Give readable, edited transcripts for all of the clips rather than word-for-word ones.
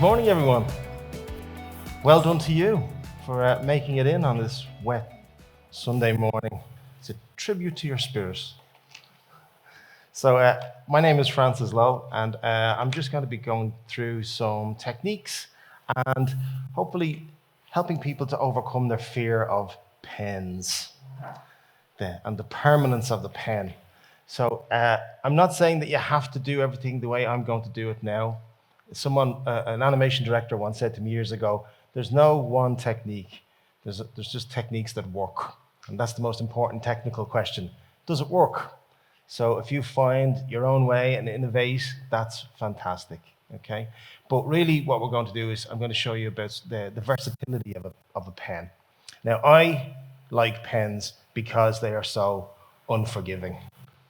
morning, everyone. Well done to you for making it in on this wet Sunday morning. It's a tribute to your spirit. So, my name is Francis Lowe, and I'm just going to be going through some techniques and hopefully helping people to overcome their fear of pens and the permanence of the pen. So, I'm not saying that you have to do everything the way I'm going to do it now. An animation director once said to me years ago, there's no one technique. There's just techniques that work. And that's the most important technical question. Does it work? So if you find your own way and innovate, that's fantastic, okay? But really what we're going to do is I'm going to show you about the versatility of a pen. Now, I like pens because they are so unforgiving.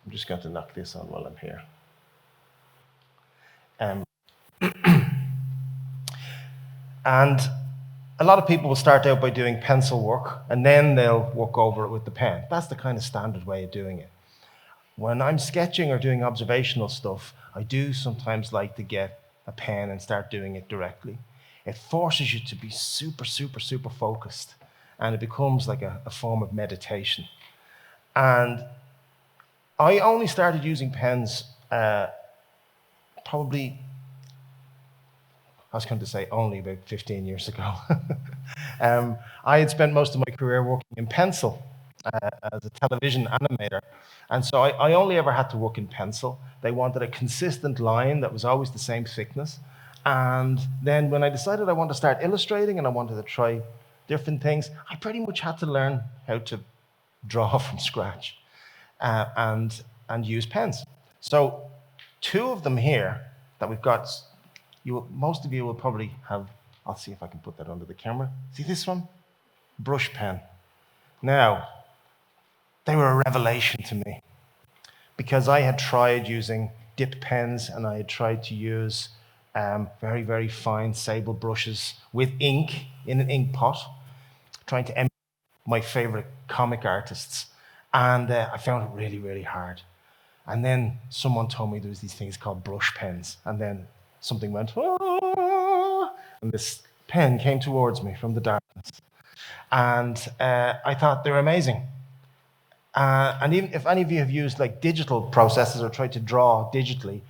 I'm just going to knock this on while I'm here. And a lot of people will start out by doing pencil work, and then they'll work over it with the pen. That's the kind of standard way of doing it. When I'm sketching or doing observational stuff, I do sometimes like to get a pen and start doing it directly. It forces you to be super, super, super focused, and it becomes like a form of meditation. And I only started using pens probably, I was going to say only about 15 years ago. I had spent most of my career working in pencil as a television animator. And so I only ever had to work in pencil. They wanted a consistent line that was always the same thickness. And then when I decided I wanted to start illustrating and I wanted to try different things, I pretty much had to learn how to draw from scratch and use pens. So two of them here that we've got, most of you will probably have, I'll see if I can put that under the camera. See this one? Brush pen. Now, they were a revelation to me because I had tried using dip pens and I had tried to use very, very fine sable brushes with ink in an ink pot, trying to emulate my favorite comic artists. And I found it really, really hard. And then someone told me there was these things called brush pens. And then something went, ah, and this pen came towards me from the darkness. And I thought they were amazing. And even if any of you have used like digital processors or tried to draw digitally,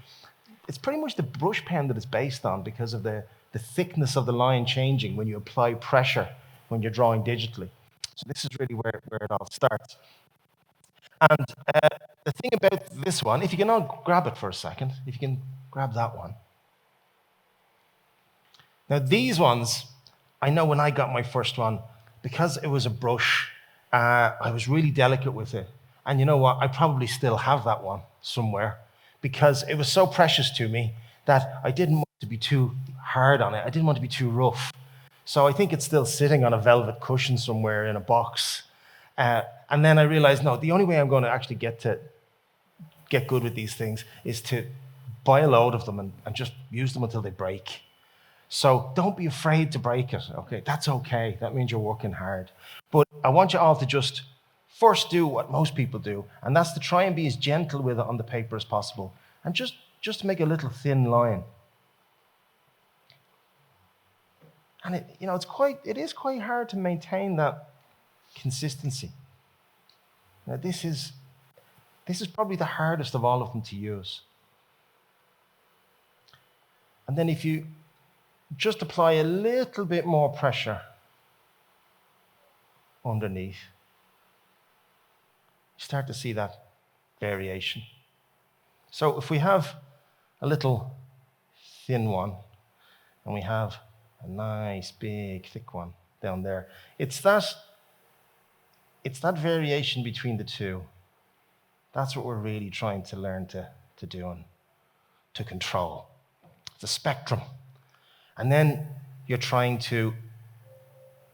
it's pretty much the brush pen that it's based on because of the thickness of the line changing when you apply pressure when you're drawing digitally. So this is really where it all starts. And the thing about this one, if you can all grab it for a second, if you can grab that one. Now these ones, I know when I got my first one, because it was a brush, I was really delicate with it. And you know what? I probably still have that one somewhere because it was so precious to me that I didn't want to be too hard on it. I didn't want to be too rough. So I think it's still sitting on a velvet cushion somewhere in a box. And then I realized, no, the only way I'm going to actually get good with these things is to buy a load of them and just use them until they break. So don't be afraid to break it, okay? That's okay. That means you're working hard. But I want you all to just first do what most people do, and that's to try and be as gentle with it on the paper as possible, and just make a little thin line. And it is quite hard to maintain that consistency. Now this is probably the hardest of all of them to use. And then if you just apply a little bit more pressure underneath, you start to see that variation. So if we have a little thin one and we have a nice big thick one down there, it's that variation between the two. That's what we're really trying to learn to do and to control. It's a spectrum. And then you're trying to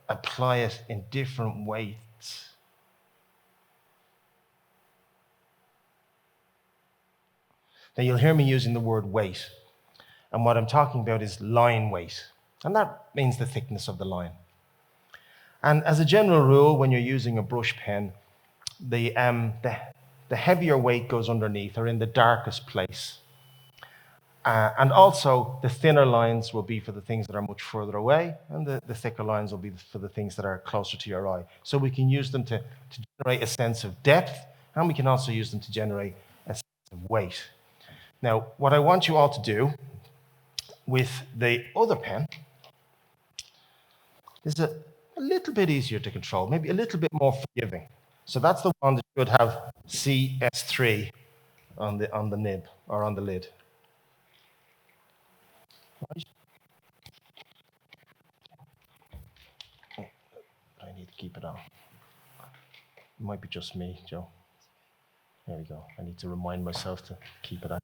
apply it in different weights. Now you'll hear me using the word weight. And what I'm talking about is line weight. And that means the thickness of the line. And as a general rule, when you're using a brush pen, the heavier weight goes underneath or in the darkest place. And also, the thinner lines will be for the things that are much further away, and the thicker lines will be for the things that are closer to your eye. So we can use them to generate a sense of depth, and we can also use them to generate a sense of weight. Now, what I want you all to do with the other pen is a little bit easier to control, maybe a little bit more forgiving. So that's the one that should have CS3 on the nib or on the lid. Right. I need to keep it on. It might be just me, Joe. There we go. I need to remind myself to keep it on.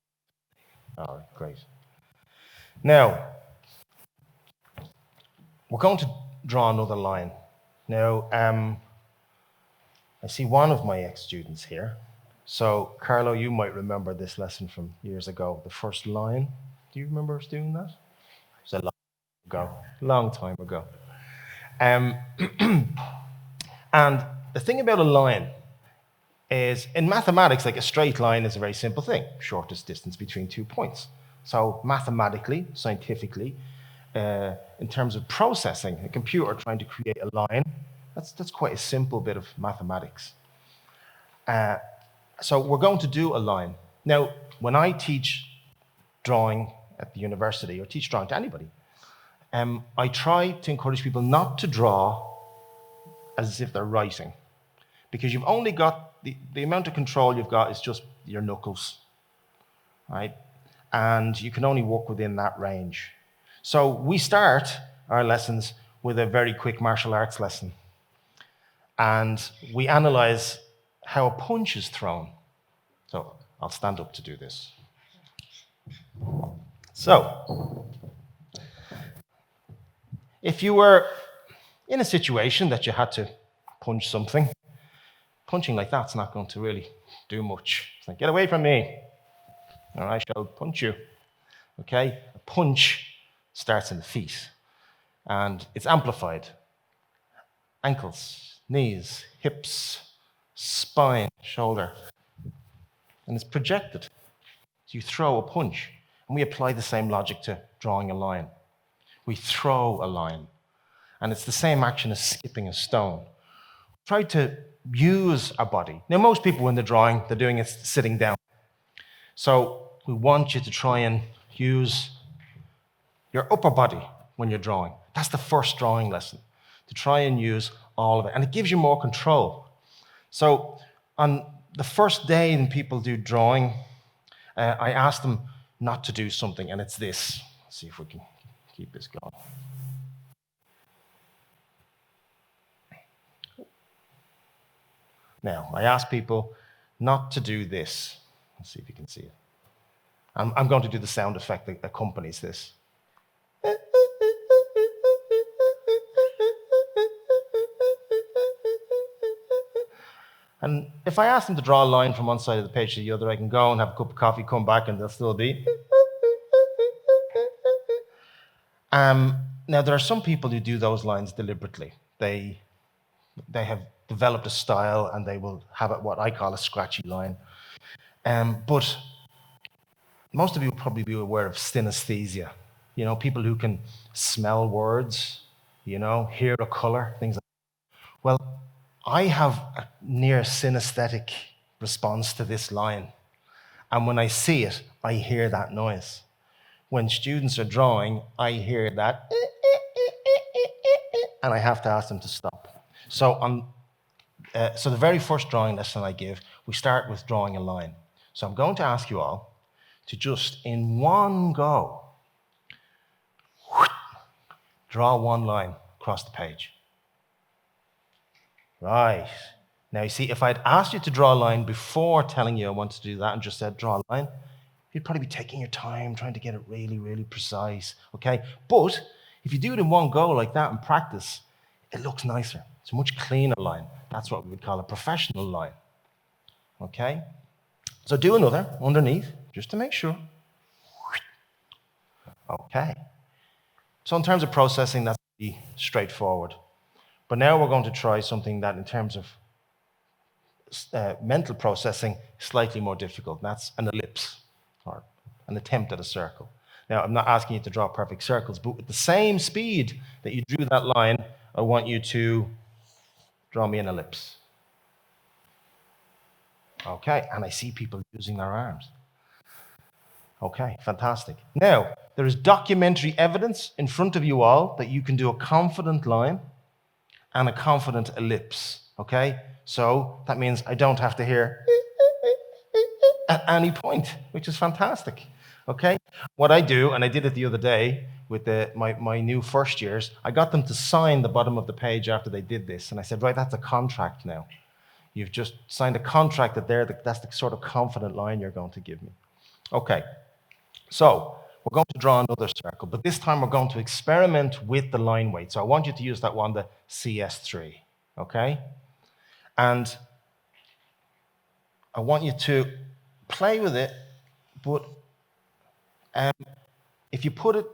All right, great. Now, we're going to draw another line. Now, I see one of my ex-students here. So, Carlo, you might remember this lesson from years ago, the first line. Do you remember us doing that? It was a long time ago. And the thing about a line is, in mathematics, like a straight line is a very simple thing, shortest distance between 2 points. So mathematically, scientifically, in terms of processing, a computer trying to create a line, that's quite a simple bit of mathematics. So we're going to do a line. Now, when I teach drawing at the university, or teach drawing to anybody, I try to encourage people not to draw as if they're writing, because you've only got the amount of control you've got is just your knuckles, right? And you can only work within that range. So we start our lessons with a very quick martial arts lesson, and we analyze how a punch is thrown. So I'll stand up to do this. So if you were in a situation that you had to punch something, punching like that's not going to really do much. It's like, get away from me, or I shall punch you. Okay? A punch starts in the feet, and it's amplified. Ankles, knees, hips, spine, shoulder. And it's projected. So you throw a punch, and we apply the same logic to drawing a line. We throw a line, and it's the same action as skipping a stone. Try to use our body. Now, most people, when they're drawing, they're doing it sitting down. So we want you to try and use your upper body when you're drawing. That's the first drawing lesson, to try and use all of it. And it gives you more control. So on the first day when people do drawing, I ask them not to do something, and it's this. Let's see if we can keep this going. Now, I ask people not to do this. Let's see if you can see it. I'm going to do the sound effect that accompanies this. And if I ask them to draw a line from one side of the page to the other, I can go and have a cup of coffee, come back, and they'll still be. Now, there are some people who do those lines deliberately. They have developed a style, and they will have it what I call a scratchy line. But most of you will probably be aware of synesthesia. You know, people who can smell words, you know, hear a color, things like that. Well, I have a near synesthetic response to this line. And when I see it, I hear that noise. When students are drawing, I hear that, and I have to ask them to stop. So the very first drawing lesson I give, we start with drawing a line. So I'm going to ask you all to just, in one go, draw one line across the page. Right. Now, you see, if I'd asked you to draw a line before telling you I want to do that and just said draw a line, you'd probably be taking your time, trying to get it really, really precise, okay? But if you do it in one go like that and practice, it looks nicer. It's a much cleaner line. That's what we would call a professional line, okay? So do another underneath, just to make sure. Okay. So in terms of processing, that's pretty straightforward. But now we're going to try something that, in terms of mental processing, is slightly more difficult, and that's an ellipse, or an attempt at a circle. Now, I'm not asking you to draw perfect circles, but with the same speed that you drew that line, I want you to draw me an ellipse. Okay, and I see people using their arms. Okay, fantastic. Now, there is documentary evidence in front of you all that you can do a confident line and a confident ellipse. Okay, so that means I don't have to hear at any point, which is fantastic. Okay, what I do, and I did it the other day with my new first years, I got them to sign the bottom of the page after they did this, and I said, right, that's a contract now. You've just signed a contract that's the sort of confident line you're going to give me. Okay, so we're going to draw another circle, but this time we're going to experiment with the line weight. So I want you to use that one, the CS3, okay? And I want you to play with it, but if you put it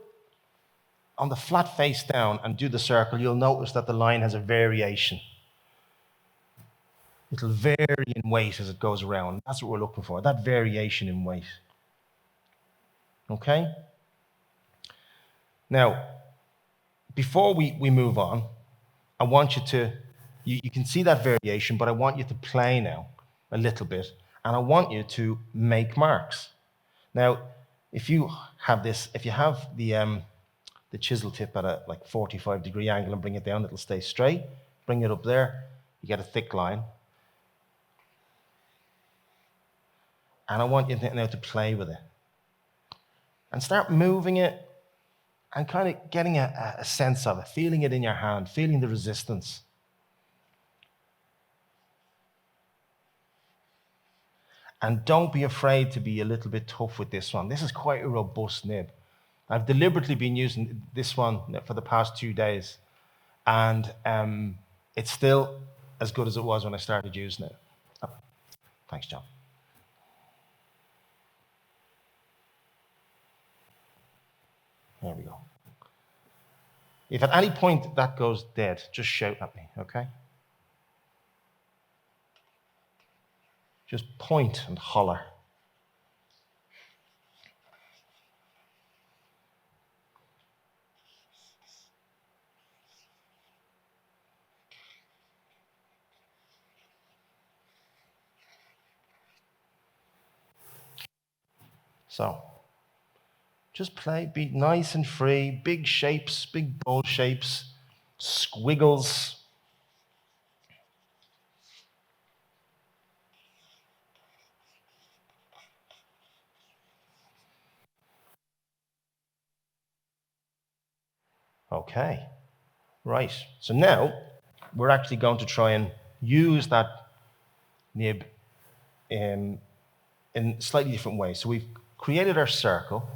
on the flat face down and do the circle, you'll notice that the line has a variation. It'll vary in weight as it goes around. That's what we're looking for, that variation in weight. Okay? Now, before we move on, I want you to, you can see that variation, but I want you to play now a little bit, and I want you to make marks. Now, if you have the chisel tip at a like 45-degree angle and bring it down, it'll stay straight. Bring it up there, you get a thick line. And I want you now to play with it. And start moving it and kind of getting a sense of it, feeling it in your hand, feeling the resistance. And don't be afraid to be a little bit tough with this one. This is quite a robust nib. I've deliberately been using this one for the past 2 days, and it's still as good as it was when I started using it. Oh, thanks, John. There we go. If at any point that goes dead, just shout at me, okay? Just point and holler. So, just play, be nice and free, big shapes, big bold shapes, squiggles. Okay, right. So now we're actually going to try and use that nib in slightly different ways. So we've created our circle,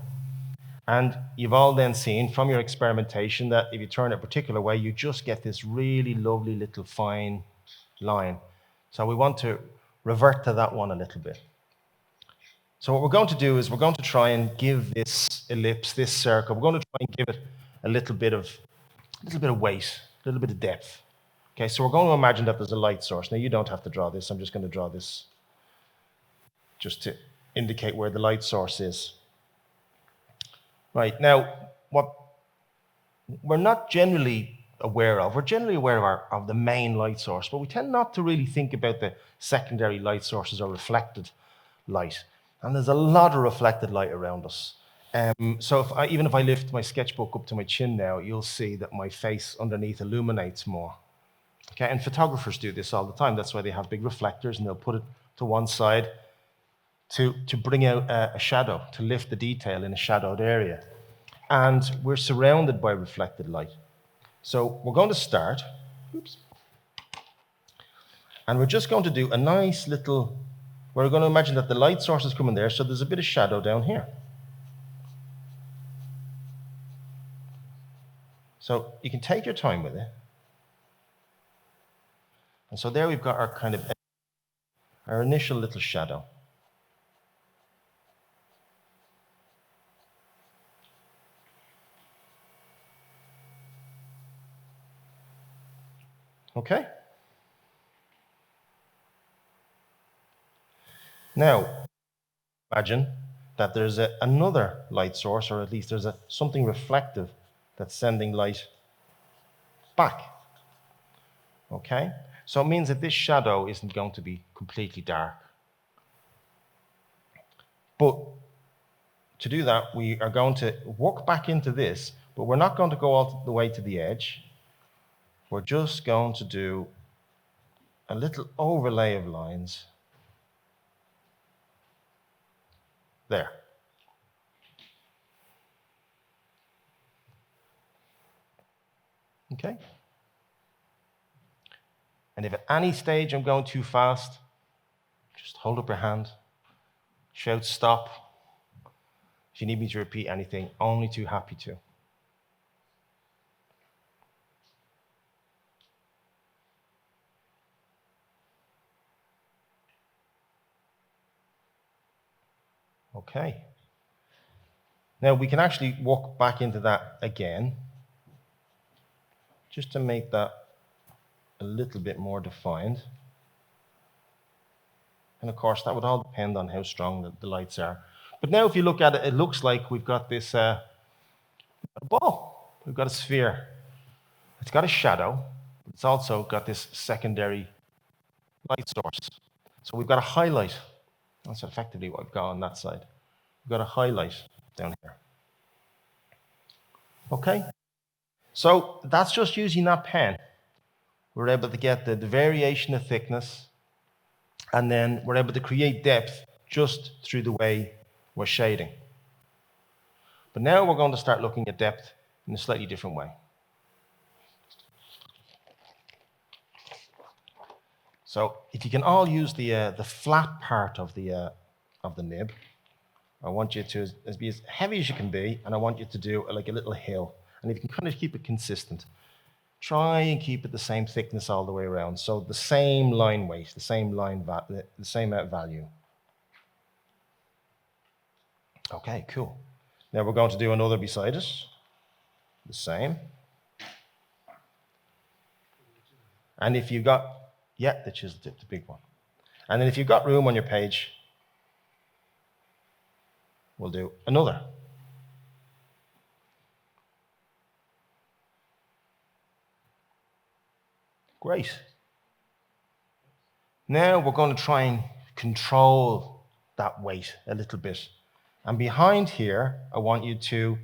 and you've all then seen from your experimentation that if you turn it a particular way, you just get this really lovely little fine line. So we want to revert to that one a little bit. So what we're going to do is we're going to try and give this ellipse, this circle, we're going to try and give it a little bit of weight, a little bit of depth. Okay, so we're going to imagine that there's a light source. Now you don't have to draw this. I'm just going to draw this just to indicate where the light source is. Right, now what we're not generally aware of, we're generally aware of the main light source, but we tend not to really think about the secondary light sources or reflected light. And there's a lot of reflected light around us. So even if I lift my sketchbook up to my chin now, you'll see that my face underneath illuminates more. Okay, and photographers do this all the time. That's why they have big reflectors, and they'll put it to one side to bring out a shadow, to lift the detail in a shadowed area. And we're surrounded by reflected light. So we're going to start, and we're just going to do a nice little, we're going to imagine that the light source is coming there, so there's a bit of shadow down here. So you can take your time with it. And so there we've got our kind of, our initial little shadow. Okay? Now, imagine that there's another light source, or at least there's something reflective that's sending light back. Okay? So it means that this shadow isn't going to be completely dark. But to do that, we are going to work back into this, but we're not going to go all the way to the edge. We're just going to do a little overlay of lines there. Okay? And if at any stage I'm going too fast, just hold up your hand, shout stop. If you need me to repeat anything, only too happy to. Okay. Now we can actually walk back into that again, just to make that a little bit more defined. And of course, that would all depend on how strong the lights are. But now if you look at it, it looks like we've got this a ball. We've got a sphere. It's got a shadow. It's also got this secondary light source. So we've got a highlight. That's effectively what we've got on that side. We've got a highlight down here. Okay? So that's just using that pen. We're able to get the variation of thickness, and then we're able to create depth just through the way we're shading. But now we're going to start looking at depth in a slightly different way. So if you can all use the flat part of the nib, I want you to be as heavy as you can be, and I want you to do like a little hill. And if you can kind of keep it consistent, try and keep it the same thickness all the way around. So the same line weight, the same value. Okay, cool. Now we're going to do another beside it. The same. And if you've got, yeah, the chisel tip, the big one. And then if you've got room on your page, we'll do another. Great. Now we're going to try and control that weight a little bit. And behind here, I want you to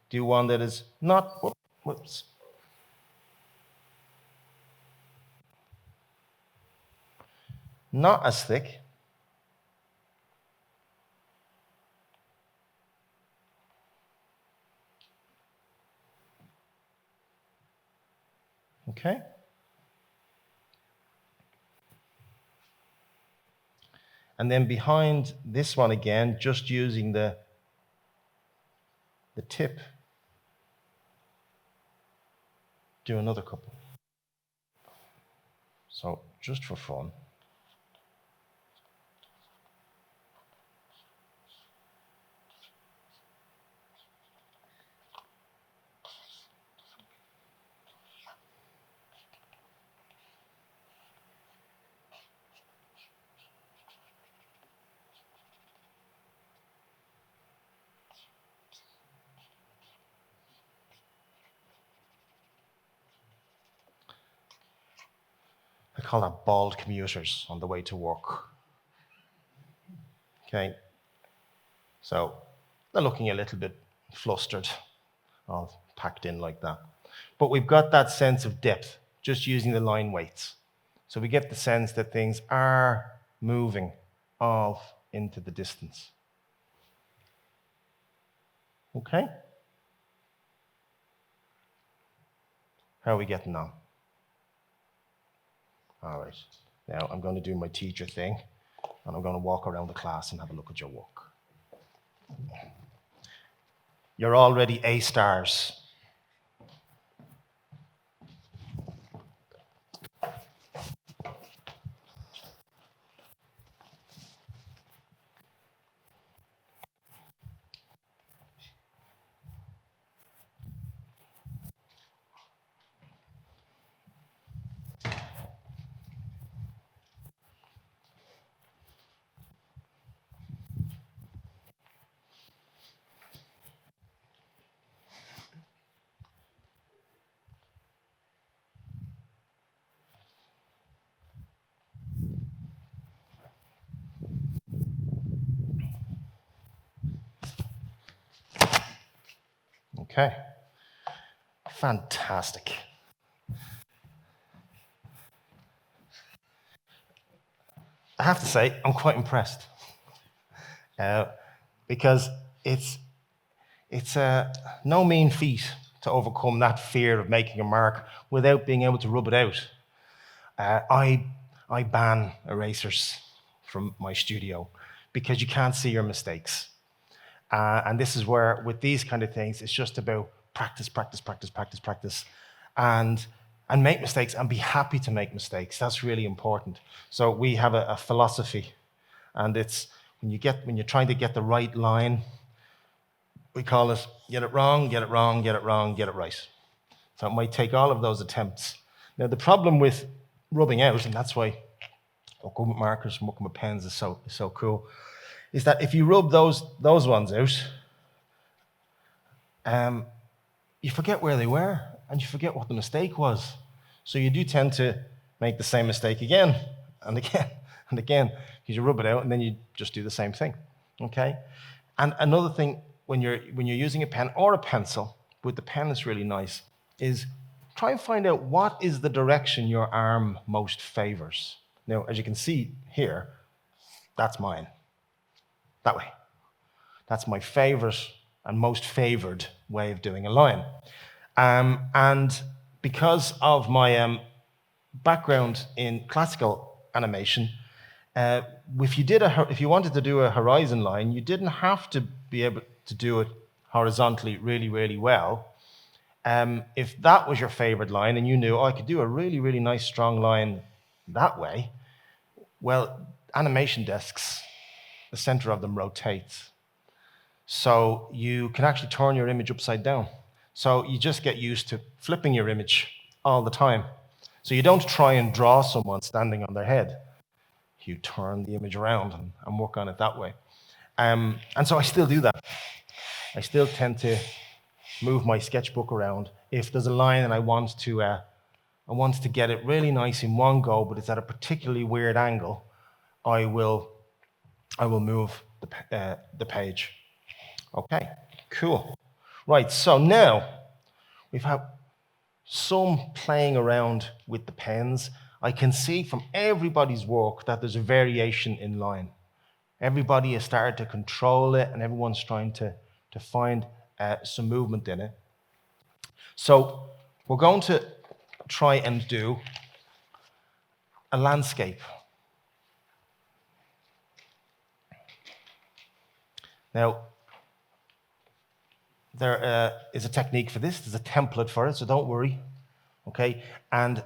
do one that is not, whoops. Not as thick. Okay. And then behind this one again, just using the tip, do another couple. So just for fun. I call that bald commuters on the way to work. Okay. So they're looking a little bit flustered, all packed in like that. But we've got that sense of depth just using the line weights. So we get the sense that things are moving off into the distance. Okay? How are we getting on? All right. Now I'm going to do my teacher thing, and I'm going to walk around the class and have a look at your work. You're already A stars. Okay, fantastic. I have to say, I'm quite impressed because it's no mean feat to overcome that fear of making a mark without being able to rub it out. I ban erasers from my studio because you can't see your mistakes. And this is where, with these kind of things, it's just about practice, practice, practice, practice, practice, and make mistakes and be happy to make mistakes. That's really important. So we have a philosophy, and it's when you're trying to get the right line, we call it get it wrong, get it wrong, get it wrong, get it right. So it might take all of those attempts. Now the problem with rubbing out, and that's why working with markers and working with pens is so cool, is that if you rub those ones out, you forget where they were and you forget what the mistake was. So you do tend to make the same mistake again and again and again because you rub it out and then you just do the same thing. Okay? And another thing when you're using a pen or a pencil, with the pen it's really nice, is try and find out what is the direction your arm most favors. Now, as you can see here, that's mine. That way. That's my favorite and most favored way of doing a line. And because of my background in classical animation, if you wanted to do a horizon line, you didn't have to be able to do it horizontally really, really well. If that was your favorite line and you knew, oh, I could do a really, really nice strong line that way, well, animation desks, the center of them rotates. So you can actually turn your image upside down. So you just get used to flipping your image all the time. So you don't try and draw someone standing on their head. You turn the image around and work on it that way. And so I still do that. I still tend to move my sketchbook around. If there's a line and I want to get it really nice in one go, but it's at a particularly weird angle, I will move the page. Okay, cool. Right, so now we've had some playing around with the pens. I can see from everybody's work that there's a variation in line. Everybody has started to control it and everyone's trying to find some movement in it. So we're going to try and do a landscape. Now, there is a technique for this. There's a template for it, so don't worry. Okay? And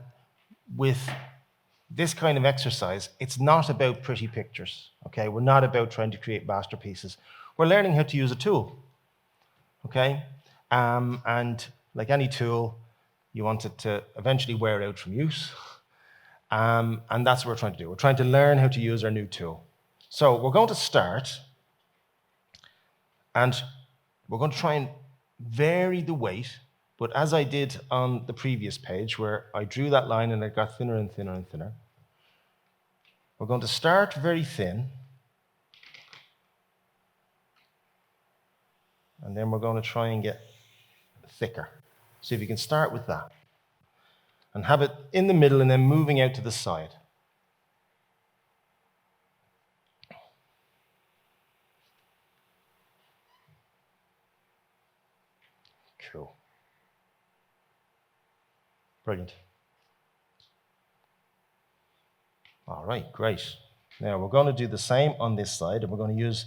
with this kind of exercise, it's not about pretty pictures. Okay? We're not about trying to create masterpieces. We're learning how to use a tool. Okay? And like any tool, you want it to eventually wear out from use. And that's what we're trying to do. We're trying to learn how to use our new tool. So we're going to start, and we're going to try and vary the weight, but as I did on the previous page where I drew that line and it got thinner and thinner and thinner, we're going to start very thin, and then we're going to try and get thicker. See if you can start with that. And have it in the middle and then moving out to the side. Cool. Brilliant. All right, great. Now we're going to do the same on this side, and we're going to use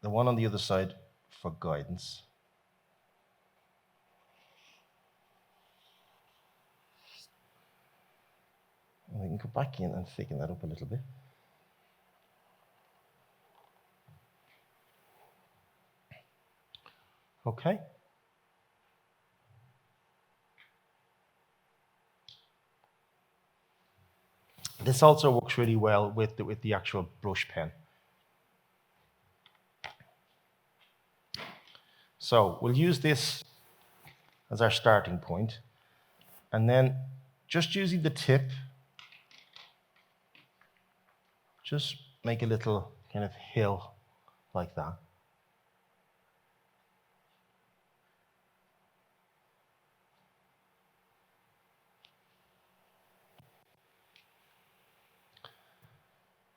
the one on the other side for guidance. And we can go back in and thicken that up a little bit. Okay. This also works really well with the actual brush pen. So we'll use this as our starting point, and then just using the tip, just make a little kind of hill like that.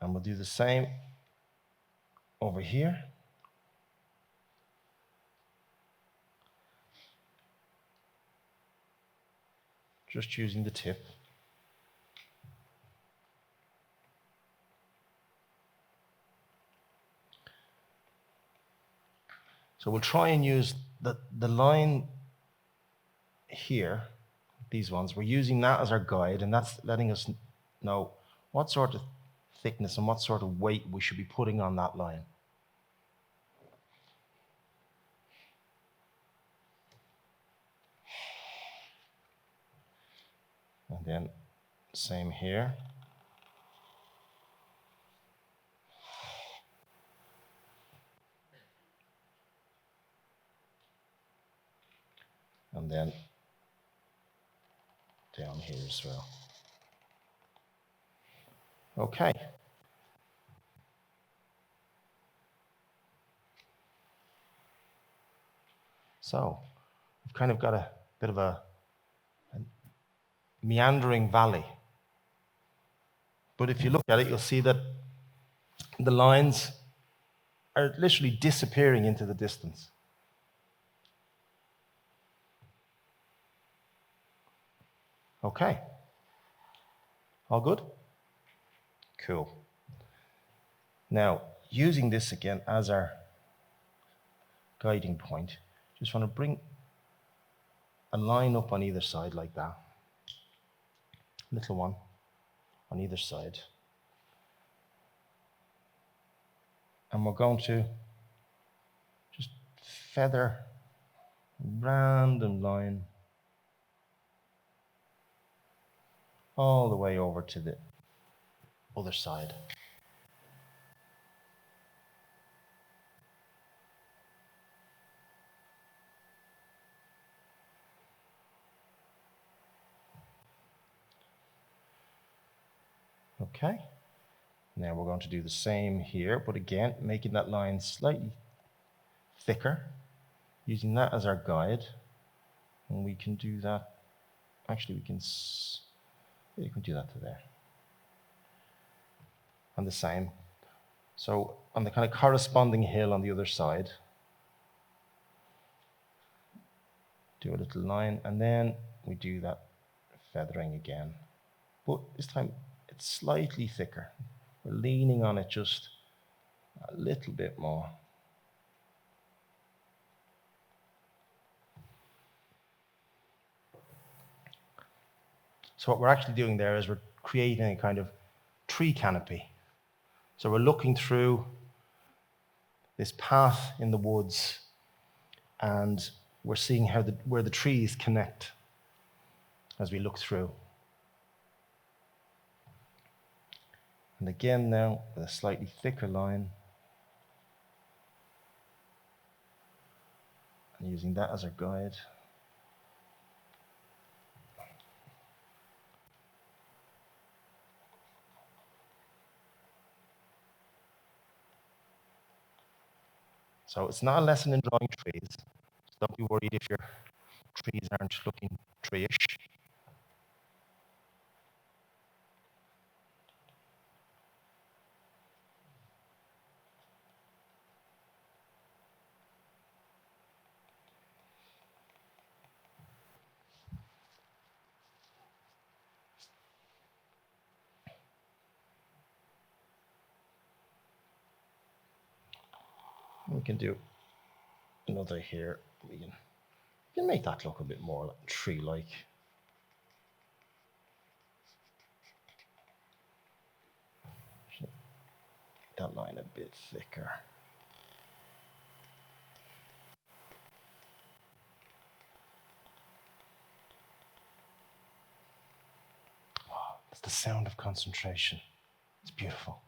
And we'll do the same over here. Just using the tip. So we'll try and use the line here, these ones, we're using that as our guide, and that's letting us know what sort of thickness and what sort of weight we should be putting on that line. And then same here. And then down here as well. Okay. So we've kind of got a bit of a meandering valley. But if you look at it, you'll see that the lines are literally disappearing into the distance. Okay. All good? Cool. Now, using this again as our guiding point, just want to bring a line up on either side like that. Little one on either side. And we're going to just feather a random line all the way over to the other side. Okay. Now we're going to do the same here, but again, making that line slightly thicker, using that as our guide. And we can do that. Actually, you can do that to there. And the same. So on the kind of corresponding hill on the other side, do a little line, and then we do that feathering again. But this time it's slightly thicker. We're leaning on it just a little bit more. So what we're actually doing there is we're creating a kind of tree canopy. So we're looking through this path in the woods, and we're seeing how where the trees connect as we look through. And again now, with a slightly thicker line, and using that as our guide. So it's not a lesson in drawing trees. So don't be worried if your trees aren't looking tree-ish. We can do another here. We can make that look a bit more like tree-like. That line a bit thicker. Oh, it's the sound of concentration. It's beautiful.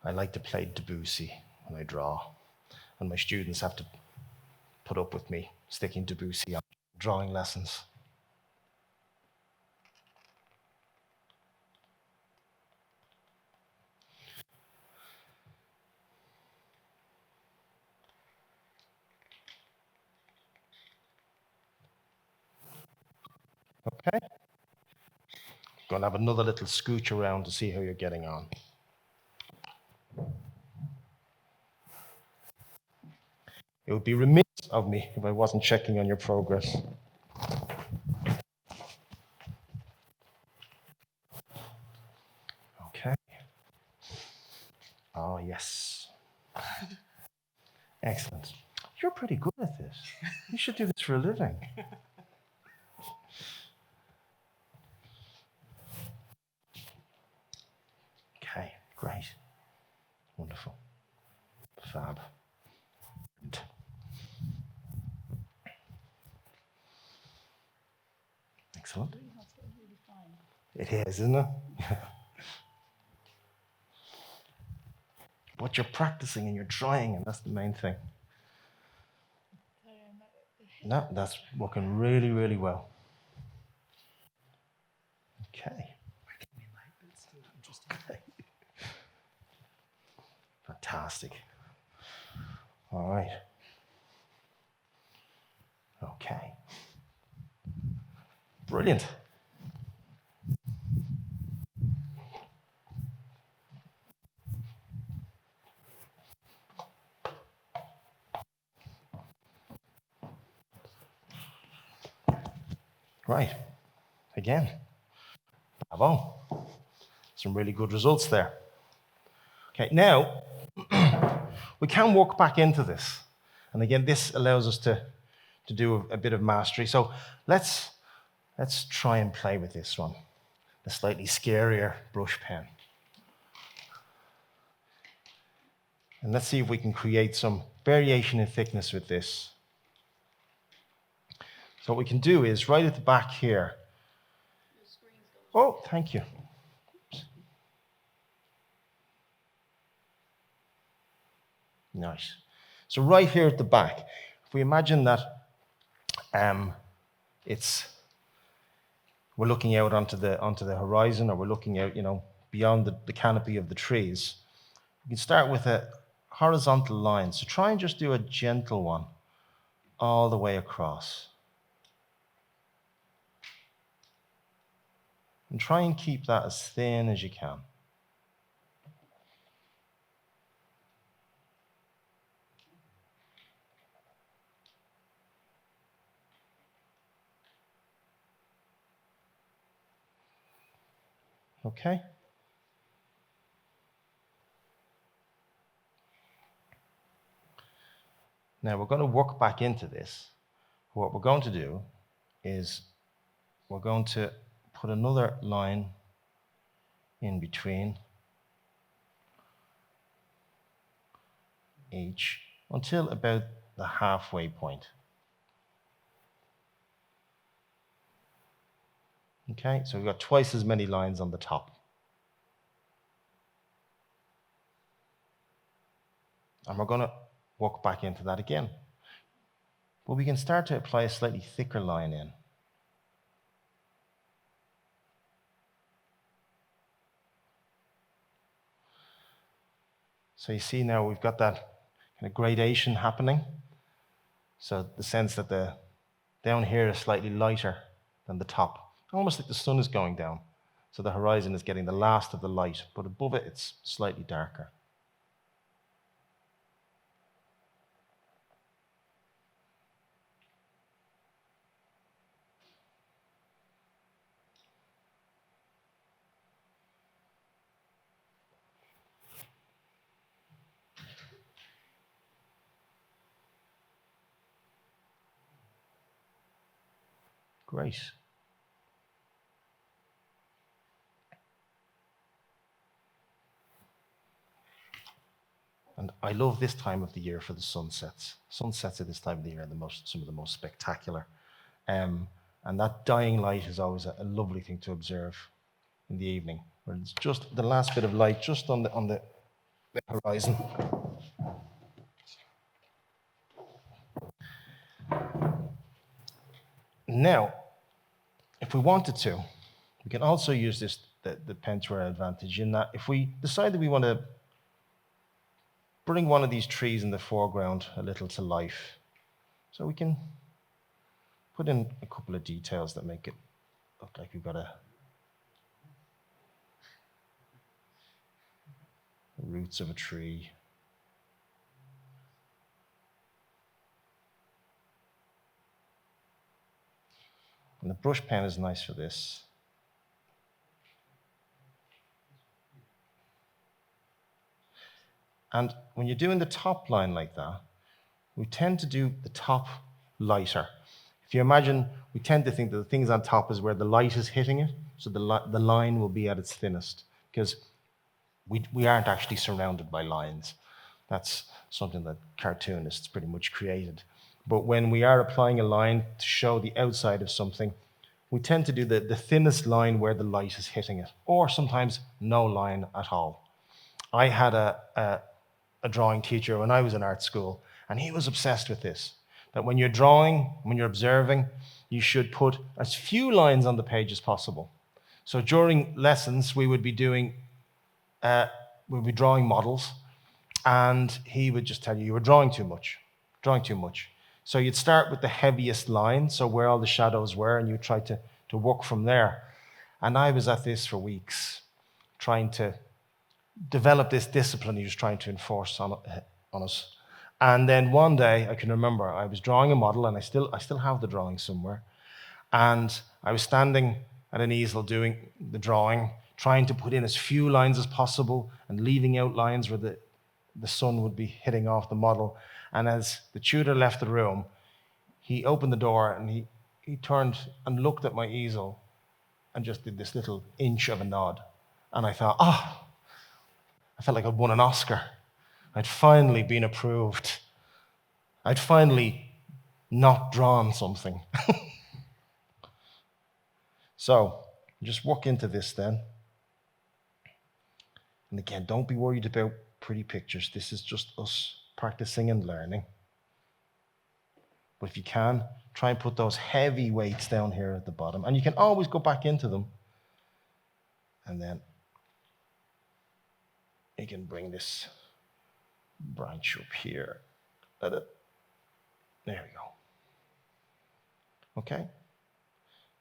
I like to play Debussy when I draw, and my students have to put up with me sticking Debussy on drawing lessons. Okay? Going to have another little scooch around to see how you're getting on. It would be remiss of me if I wasn't checking on your progress. Okay. Oh, yes. Excellent. You're pretty good at this. You should do this for a living. Okay, great. Wonderful. Fab. Excellent. It is, isn't it? But you're practicing and you're trying, and that's the main thing. No, that's working really, really well. Okay. Okay. Fantastic. All right. Okay. Brilliant. Right. Again. Bravo. Some really good results there. Okay, now we can work back into this. And again, this allows us to do a bit of mastery. So let's try and play with this one, the slightly scarier brush pen. And let's see if we can create some variation in thickness with this. So what we can do is right at the back here. Oh, thank you. Nice. So right here at the back, if we imagine that we're looking out onto the horizon, or we're looking out, beyond the canopy of the trees, we can start with a horizontal line. So try and just do a gentle one all the way across. And try and keep that as thin as you can. Okay? Now we're going to work back into this. What we're going to do is we're going to put another line in between each until about the halfway point. Okay, so we've got twice as many lines on the top. And we're going to work back into that again. But we can start to apply a slightly thicker line in. So you see now we've got that kind of gradation happening. So the sense that the down here is slightly lighter than the top, almost like the sun is going down. So the horizon is getting the last of the light, but above it, it's slightly darker. Great. And I love this time of the year for the sunsets. Sunsets at this time of the year are some of the most spectacular. And that dying light is always a lovely thing to observe in the evening, where it's just the last bit of light just on the horizon. Now, if we wanted to, we can also use the pen to our advantage in that if we decide that we want to bring one of these trees in the foreground a little to life, so we can put in a couple of details that make it look like we've got the roots of a tree. And the brush pen is nice for this. And when you're doing the top line like that, we tend to do the top lighter. If you imagine, we tend to think that the things on top is where the light is hitting it, so the line will be at its thinnest, because we aren't actually surrounded by lines. That's something that cartoonists pretty much created. But when we are applying a line to show the outside of something, we tend to do the thinnest line where the light is hitting it, or sometimes no line at all. I had a drawing teacher when I was in art school, and he was obsessed with this, that when you're drawing, when you're observing, you should put as few lines on the page as possible. So during lessons, we would be drawing models, and he would just tell you were drawing too much. So you'd start with the heaviest line, so where all the shadows were, and you try to work from there. And I was at this for weeks, trying to develop this discipline he was trying to enforce on us. And then one day, I can remember, I was drawing a model, and I still have the drawing somewhere. And I was standing at an easel doing the drawing, trying to put in as few lines as possible and leaving out lines where the sun would be hitting off the model. And as the tutor left the room, he opened the door and he turned and looked at my easel and just did this little inch of a nod. And I thought, I felt like I'd won an Oscar. I'd finally been approved. I'd finally not drawn something. So just walk into this then. And again, don't be worried about pretty pictures. This is just us practicing and learning. But if you can, try and put those heavy weights down here at the bottom. And you can always go back into them. And then you can bring this branch up here. Let it. There we go. Okay?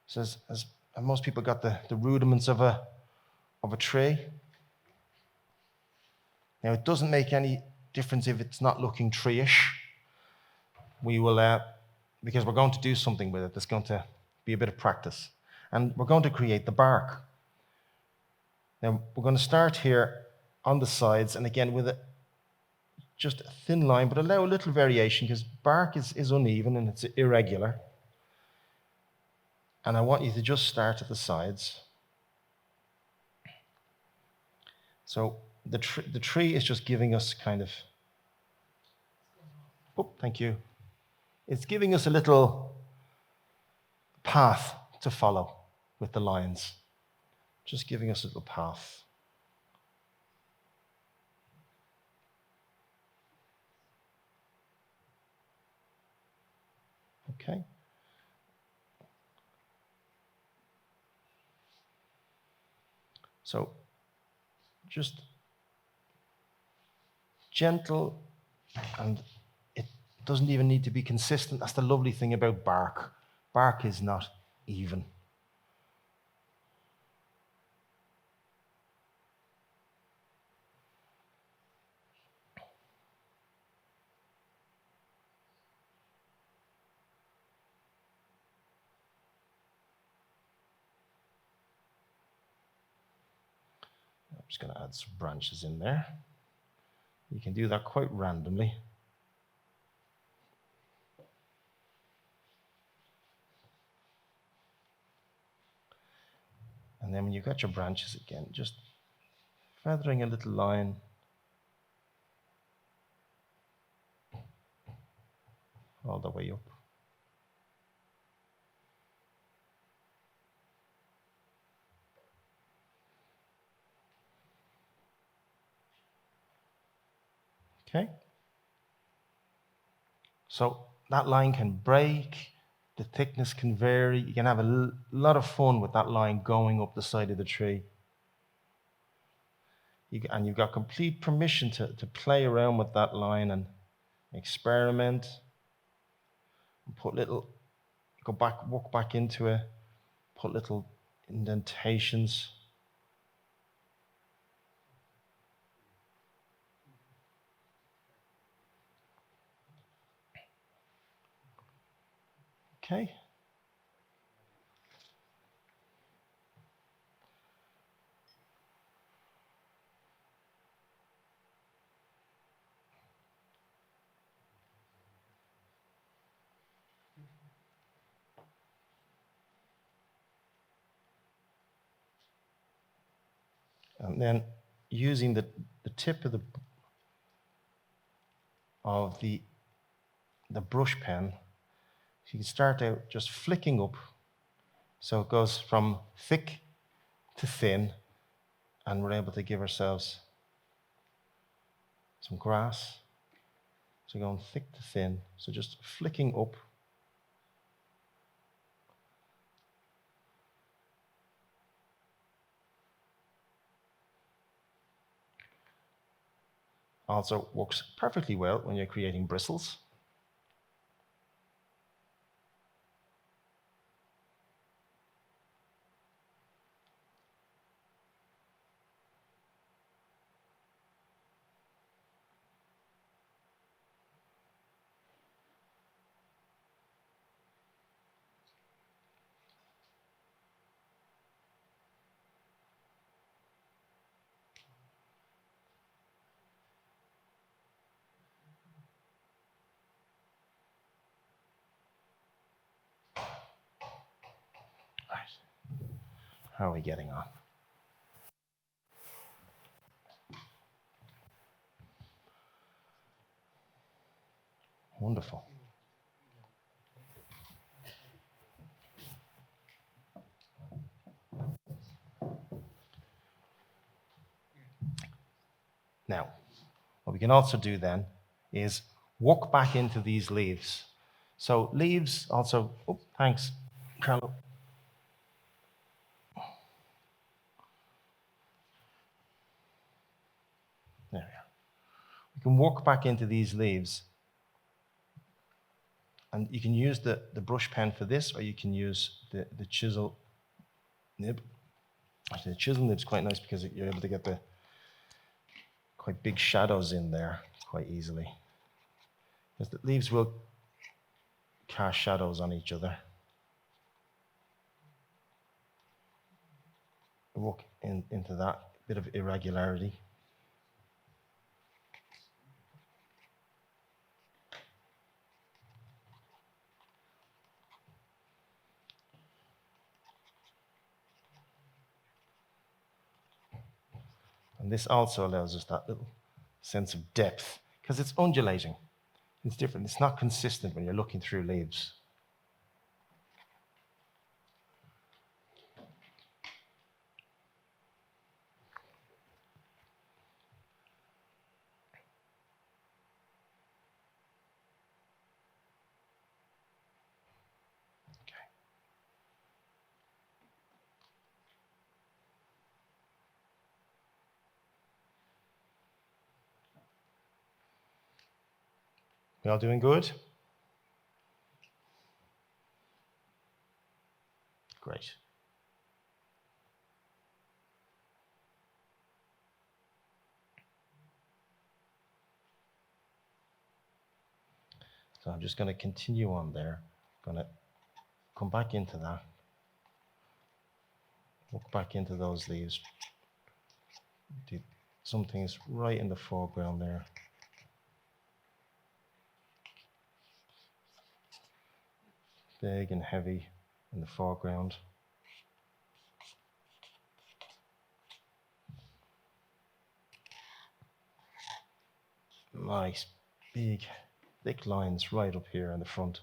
So as most people got the rudiments of a tree. Now, it doesn't make any difference if it's not looking tree-ish. We will, because we're going to do something with it. There's going to be a bit of practice. And we're going to create the bark. Now, we're going to start here on the sides, and again, with just a thin line, but allow a little variation, because bark is uneven and it's irregular. And I want you to just start at the sides. So the tree is just giving us kind of, thank you. It's giving us a little path to follow with the lines. Just giving us a little path. Okay. So just gentle, and it doesn't even need to be consistent. That's the lovely thing about bark. Bark is not even. I'm just going to add some branches in there. You can do that quite randomly. And then when you've got your branches again, just feathering a little line. All the way up. Okay. So that line can break, the thickness can vary. You can have a lot of fun with that line going up the side of the tree. And you've got complete permission to play around with that line and experiment. And walk back into a put little indentations. Okay. And then using the tip of the brush pen, you can start out just flicking up. So it goes from thick to thin, and we're able to give ourselves some grass. So going thick to thin, so just flicking up. Also works perfectly well when you're creating bristles. Right. How are we getting on? Wonderful. Now, what we can also do then is work back into these leaves. So leaves also, oh, thanks, Carlo. There we are. We can work back into these leaves, and you can use the brush pen for this, or you can use the chisel nib. Actually, the chisel nib's quite nice because you're able to get the quite big shadows in there quite easily. Because the leaves will cast shadows on each other. Work into that bit of irregularity. And this also allows us that little sense of depth because it's undulating. It's different. It's not consistent when you're looking through leaves. We all doing good? Great. So I'm just going to continue on there. Going to come back into that. Look back into those leaves. Do some things right in the foreground there. Big and heavy in the foreground. Nice, big, thick lines right up here in the front.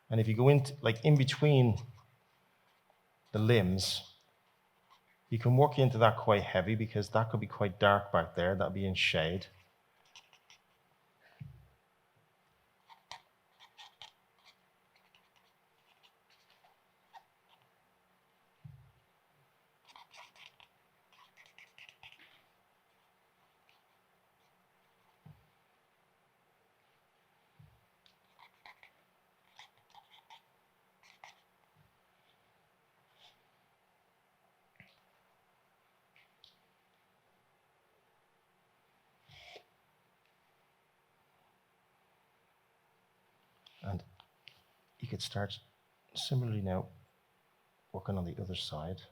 And if you go into, like in between the limbs, you can work into that quite heavy because that could be quite dark back there. That'd be in shade. you could start similarly now working on the other side.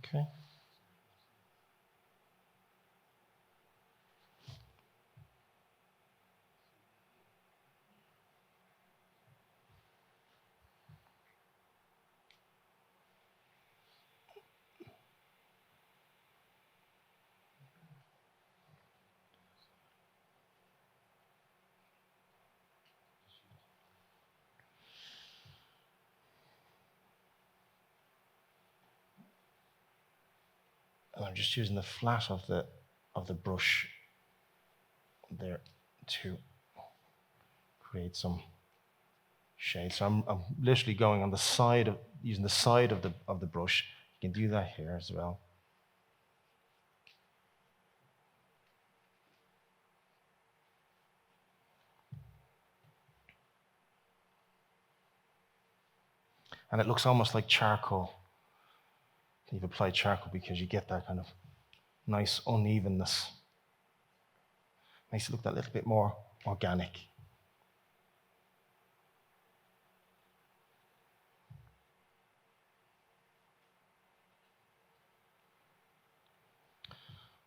Okay. And I'm just using the flat of the brush there to create some shade. So I'm literally going on the side of using the side of the brush. You can do that here as well. And it looks almost like charcoal. You've applied charcoal because you get that kind of nice unevenness. Makes it look that little bit more organic.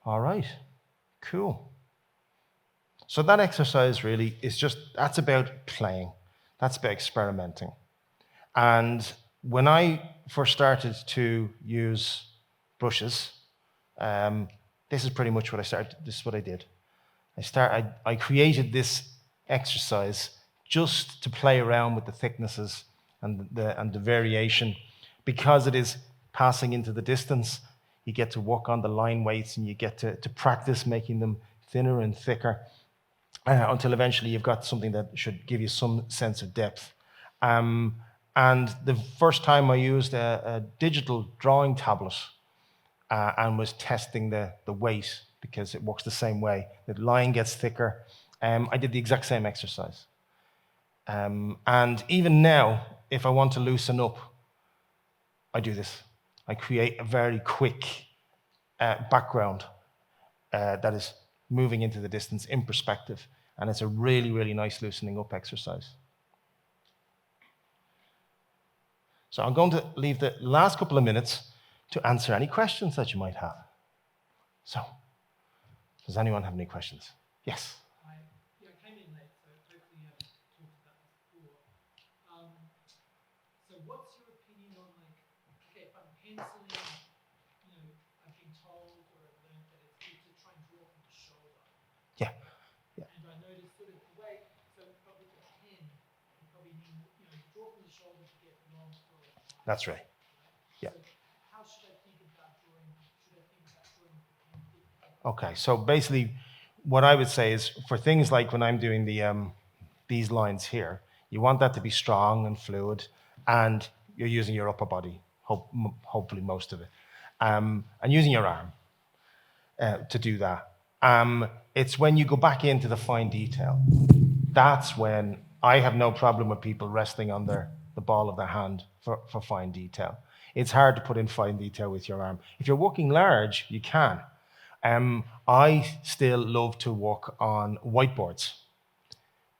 All right, cool. So that exercise really is that's about playing. That's about experimenting. And when I first started to use brushes, this is pretty much what I started. This is what I did. I created this exercise just to play around with the thicknesses and the variation, because it is passing into the distance. You get to work on the line weights, and you get to practice making them thinner and thicker until eventually you've got something that should give you some sense of depth. And the first time I used a digital drawing tablet and was testing the weight, because it works the same way. The line gets thicker. I did the exact same exercise. And even now, if I want to loosen up, I do this. I create a very quick background that is moving into the distance in perspective. And it's a really, really nice loosening up exercise. So I'm going to leave the last couple of minutes to answer any questions that you might have. So, does anyone have any questions? Yes? I came in late, so hopefully you haven't talked about this before. So what's your opinion on, like, okay, if I'm penciling, I've been told or I've learned that it's good to try and draw from the shoulder. Yeah. And I noticed sort of the way, but with the pen, you probably need, draw from the shoulder to get long flow. That's right. Yeah. So how should I think about drawing? Should I think about drawing with the pen? Okay, so basically, what I would say is, for things like when I'm doing these lines here, you want that to be strong and fluid, and you're using your upper body, hopefully most of it, and using your arm to do that. It's when you go back into the fine detail, that's when I have no problem with people resting on the ball of their hand for fine detail. It's hard to put in fine detail with your arm. If you're working large, you can. I still love to work on whiteboards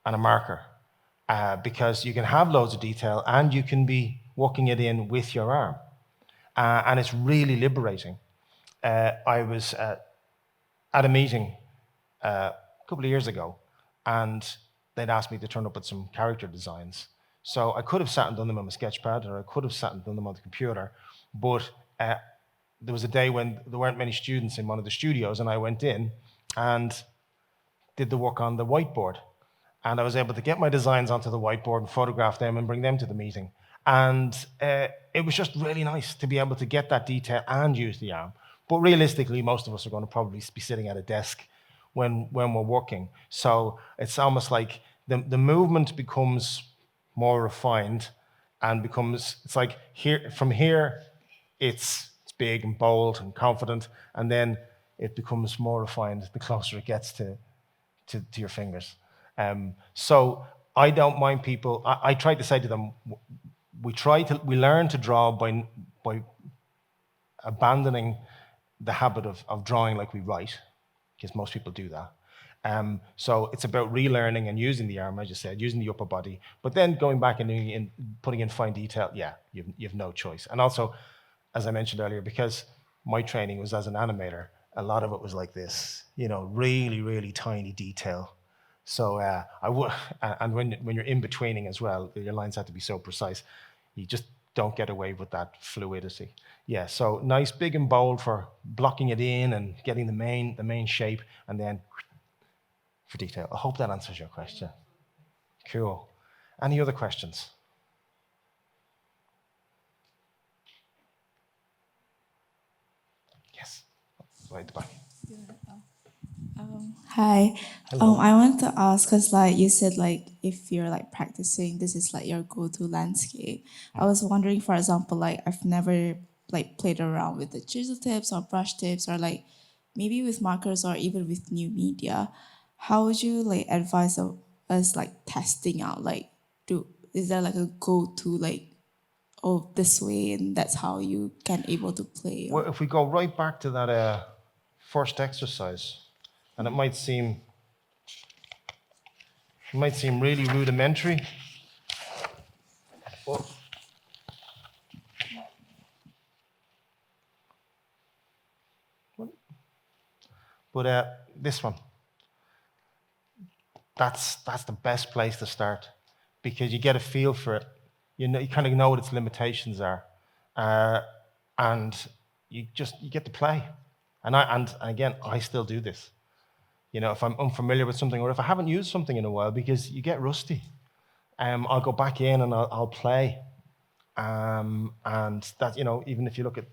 and a marker because you can have loads of detail and you can be working it in with your arm. And it's really liberating. I was at a meeting a couple of years ago, and they'd asked me to turn up with some character designs. So I could have sat and done them on my sketchpad, or I could have sat and done them on the computer, but there was a day when there weren't many students in one of the studios, and I went in and did the work on the whiteboard. And I was able to get my designs onto the whiteboard and photograph them and bring them to the meeting. And it was just really nice to be able to get that detail and use the arm. But realistically, most of us are going to probably be sitting at a desk when we're working. So it's almost like the movement becomes more refined and becomes, it's like here, from here, it's big and bold and confident, and then it becomes more refined the closer it gets to your fingers. So I don't mind people. I try to say to them, we learn to draw by abandoning the habit of drawing like we write, because most people do that. So it's about relearning and using the arm, as you said, using the upper body, but then going back and putting in fine detail. Yeah, you've no choice. And also, as I mentioned earlier, because my training was as an animator, a lot of it was like this, really, really tiny detail. So and when you're in betweening as well, your lines have to be so precise. You just don't get away with that fluidity. Yeah, so nice, big and bold for blocking it in and getting the main shape, and then for detail. I hope that answers your question. Cool. Any other questions? Yes, right at the back. Hi. Hello. I want to ask, because like you said, like if you're like practicing, this is like your go-to landscape. I was wondering, for example, like I've never like played around with the chisel tips or brush tips or like maybe with markers or even with new media. How would you like advise us like testing out? Like, is there like a go-to like, oh, this way and that's how you can able to play? Well, if we go right back to that first exercise, and it might seem really rudimentary, but this one, that's the best place to start, because you get a feel for it. You kind of know what its limitations are, and you get to play. And again, I still do this. If I'm unfamiliar with something, or if I haven't used something in a while, because you get rusty, I'll go back in and I'll play. And that, even if you look at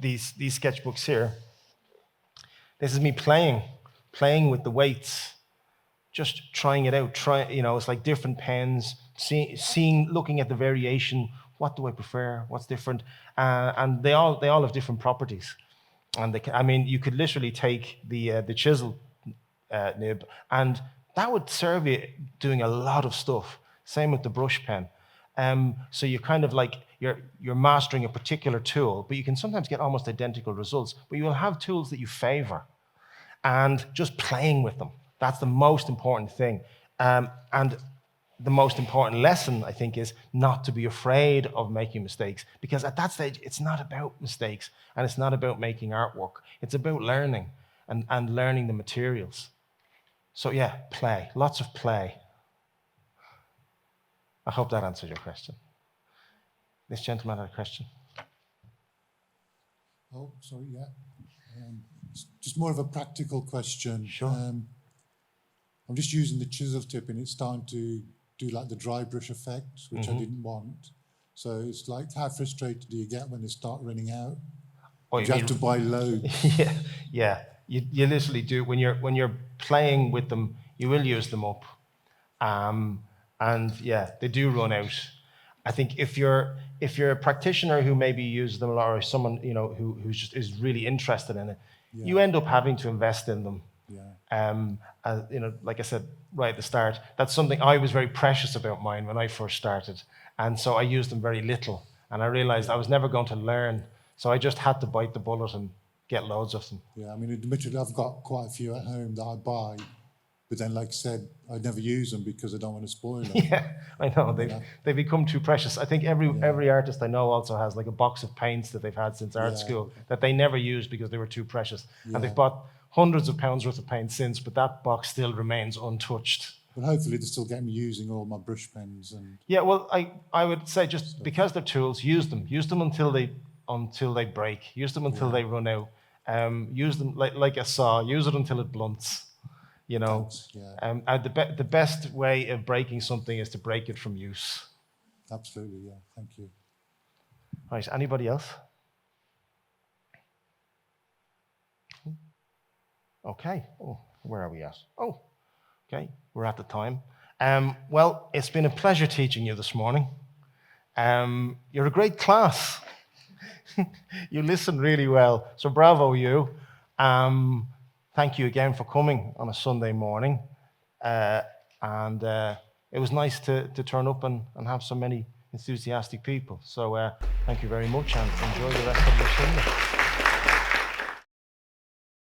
these sketchbooks here, this is me playing with the weights, just trying it out. It's like different pens, looking at the variation. What do I prefer? What's different? And they all have different properties. And you could literally take the chisel nib, and that would serve you doing a lot of stuff. Same with the brush pen. So you're kind of like you're mastering a particular tool, but you can sometimes get almost identical results. But you will have tools that you favor, and just playing with them. That's the most important thing. And the most important lesson, I think, is not to be afraid of making mistakes, because at that stage, it's not about mistakes and it's not about making artwork. It's about learning and learning the materials. So yeah, play, lots of play. I hope that answers your question. This gentleman had a question. Oh, sorry, yeah. Just more of a practical question. Sure. I'm just using the chisel tip and it's starting to do like the dry brush effect, which I didn't want. So it's like, how frustrated do you get when they start running out? Oh, you have to buy loads. Yeah. You literally do. When you're playing with them, you will use them up. And yeah, they do run out. I think if you're a practitioner who maybe uses them a lot, or someone who just is really interested in it, you end up having to invest in them. Yeah. Like I said right at the start, that's something I was very precious about mine when I first started, and so I used them very little, and I realized I was never going to learn, so I just had to bite the bullet and get loads of them. Yeah, I mean, admittedly, I've got quite a few at home that I buy, but then, like I said, I never use them because I don't want to spoil them. Yeah, I know they become too precious. I think every artist I know also has like a box of paints that they've had since art school that they never used because they were too precious, and they've bought hundreds of pounds worth of paint since, but that box still remains untouched. But hopefully they still get me using all my brush pens and. Yeah, well, I would say just because they're tools, use them until they break. Use them until they run out. Use them like a saw. Use it until it blunts. Thanks, yeah. The best way of breaking something is to break it from use. Absolutely, yeah. Thank you. Right. Anybody else? Okay. Oh, where are we at? Oh, okay. We're at the time. Well, it's been a pleasure teaching you this morning. You're a great class. You listened really well. So bravo you. Thank you again for coming on a Sunday morning. And it was nice to turn up and have so many enthusiastic people. So thank you very much and enjoy the rest of your Sunday.